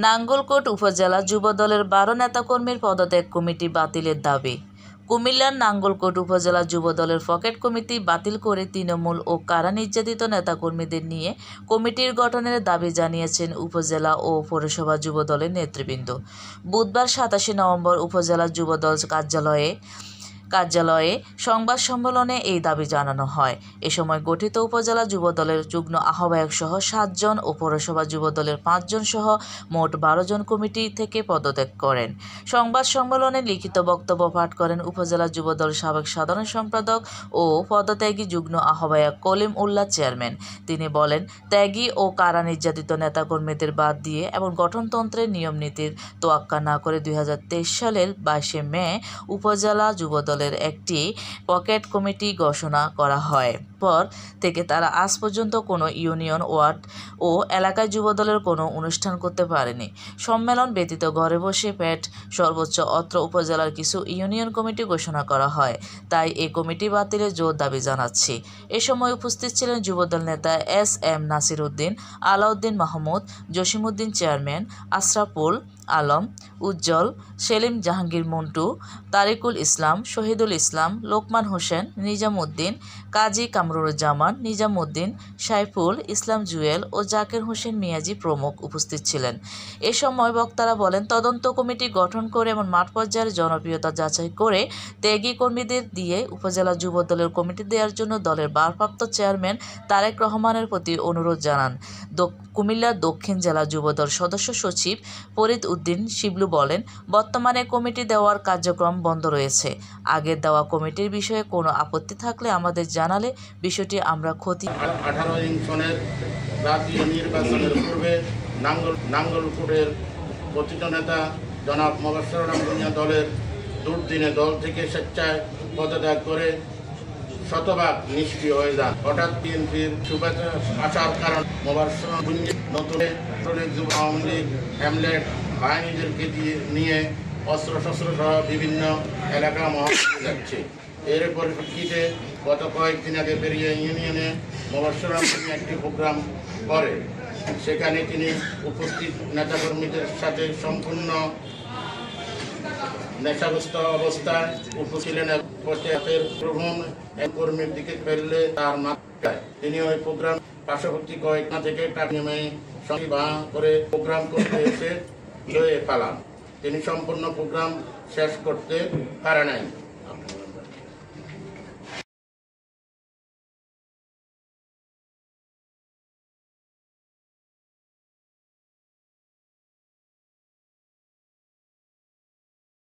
নাঙ্গলকোট উপজেলা যুবদলের ১২ নেতাকর্মীর পদত্যাগ কমিটি বাতিলের দাবি। কুমিল্লার নাঙ্গলকোট উপজেলা যুবদলের পকেট কমিটি বাতিল করে তৃণমূল ও কারা নির্যাতিত নেতাকর্মীদের নিয়ে কমিটির গঠনের দাবি জানিয়েছেন উপজেলা ও পৌরসভা যুবদলের নেতৃবৃন্দ। বুধবার ২৭ নভেম্বর উপজেলা যুবদল কার্যালয়ে সংবাদ সম্মেলনে এই দাবি জানানো হয়। এ সময় গঠিত উপজেলা যুবদলের যুগ্ম আহ্বায়ক সহ ৭ জন ও পৌরসভা যুবদলের ৫ জন সহ মোট ১২ জন কমিটি থেকে পদত্যাগ করেন। সংবাদ সম্মেলনে লিখিত বক্তব্য পাঠ করেন উপজেলা যুবদল সাবেক সাধারণ সম্পাদক ও পদত্যাগী যুগ্ম আহ্বায়ক কলিম উল্লাহ চেয়ারম্যান। তিনি বলেন, ত্যাগী ও কারা নির্যাতিত নেতাকর্মীদের বাদ দিয়ে এবং গঠনতন্ত্রের নিয়মনীতির তোয়াক্কা না করে ২০২৩ সালের ২২ মে উপজেলা যুবদল একটি পকেট কমিটি ঘোষণা করা হয়। পর থেকে তারা আজ পর্যন্ত কোনো ইউনিয়ন, ওয়ার্ড ও এলাকায় যুবদলের কোনো অনুষ্ঠান করতে পারেনি। সম্মেলন ব্যতীত ঘরে বসে পেট সর্বোচ্চ অত্র উপজেলার কিছু ইউনিয়ন কমিটি ঘোষণা করা হয়। তাই এই কমিটি বাতিলের জোর দাবি জানাচ্ছি। এ সময় উপস্থিত ছিলেন যুবদল নেতা এস.এম. নাসির উদ্দিন, আলাউদ্দিন মাহমুদ, জসিমউদ্দিন চেয়ারম্যান, আশরাফুল আলম, উজ্জ্বল, সেলিম জাহাঙ্গীর মন্টু, তারিকুল ইসলাম, শহীদুল ইসলাম, লোকমান হোসেন, নিজামউদ্দিন, কাজী কামরুজ্জামান, নিজামউদ্দিন, সাইফুল ইসলাম জুয়েল ও জাকির হোসেন মিয়াজি প্রমুখ উপস্থিত ছিলেন। এ সময় বক্তারা বলেন, তদন্ত কমিটি গঠন করে এবং মাঠ পর্যায়ের জনপ্রিয়তা যাচাই করে ত্যাগী কর্মীদের দিয়ে উপজেলা যুবদলের কমিটি দেওয়ার জন্য দলের ভারপ্রাপ্ত চেয়ারম্যান তারেক রহমানের প্রতি অনুরোধ জানান। কুমিল্লা দক্ষিণ জেলা যুবদল সদস্য সচিব ফরিদ উদ্দিন শিবলু বলেন, বর্তমানে কমিটি দেওয়ার কার্যক্রম বন্ধ রয়েছে। আগের দেওয়া কমিটির বিষয়ে কোনো আপত্তি থাকলে আমাদের জানালে বিষয়টি আমরা 18 সনের জাতীয় নির্বাচনের পূর্বে নাঙ্গলকোটের কথিত নেতা জনাব মোবাশ্বের আলম ভূঁইয়া দলের দুর্দিনে দল থেকে স্বেচ্ছায় পদত্যাগ করে শতভাগ নিষ্ক্রিয় হয়ে যান। হঠাৎ বিএনপির শুভেচ্ছা আসার কারণ মোবাশ্বের ভূঁইয়া নতুন যুব আওয়ামী লীগ হ্যামলেট বাহিনীদেরকে নিয়ে অস্ত্রশস্ত্র সহ বিভিন্ন এলাকা মহাসড়কে যাচ্ছে। এর পরিপ্রেক্ষিতে গত কয়েকদিন আগে পেরিয়ে ইউনিয়নে মোবাশ্বের আলম ভূঁইয়া একটি প্রোগ্রাম করে। সেখানে তিনি উপস্থিত নেতাকর্মীদের সাথে সম্পূর্ণ নেশাগ্রস্ত অবস্থায় উপস্থিত প্রভ্রম এক কর্মীর দিকে ফেললে তার মাথায় তিনি ওই প্রোগ্রাম পার্শ্ববর্তী কয়েকটা থেকে টাকা নেমে করে প্রোগ্রাম করতে এসে লয়ে পালান। তিনি সম্পূর্ণ প্রোগ্রাম শেষ করতে পারে নাই।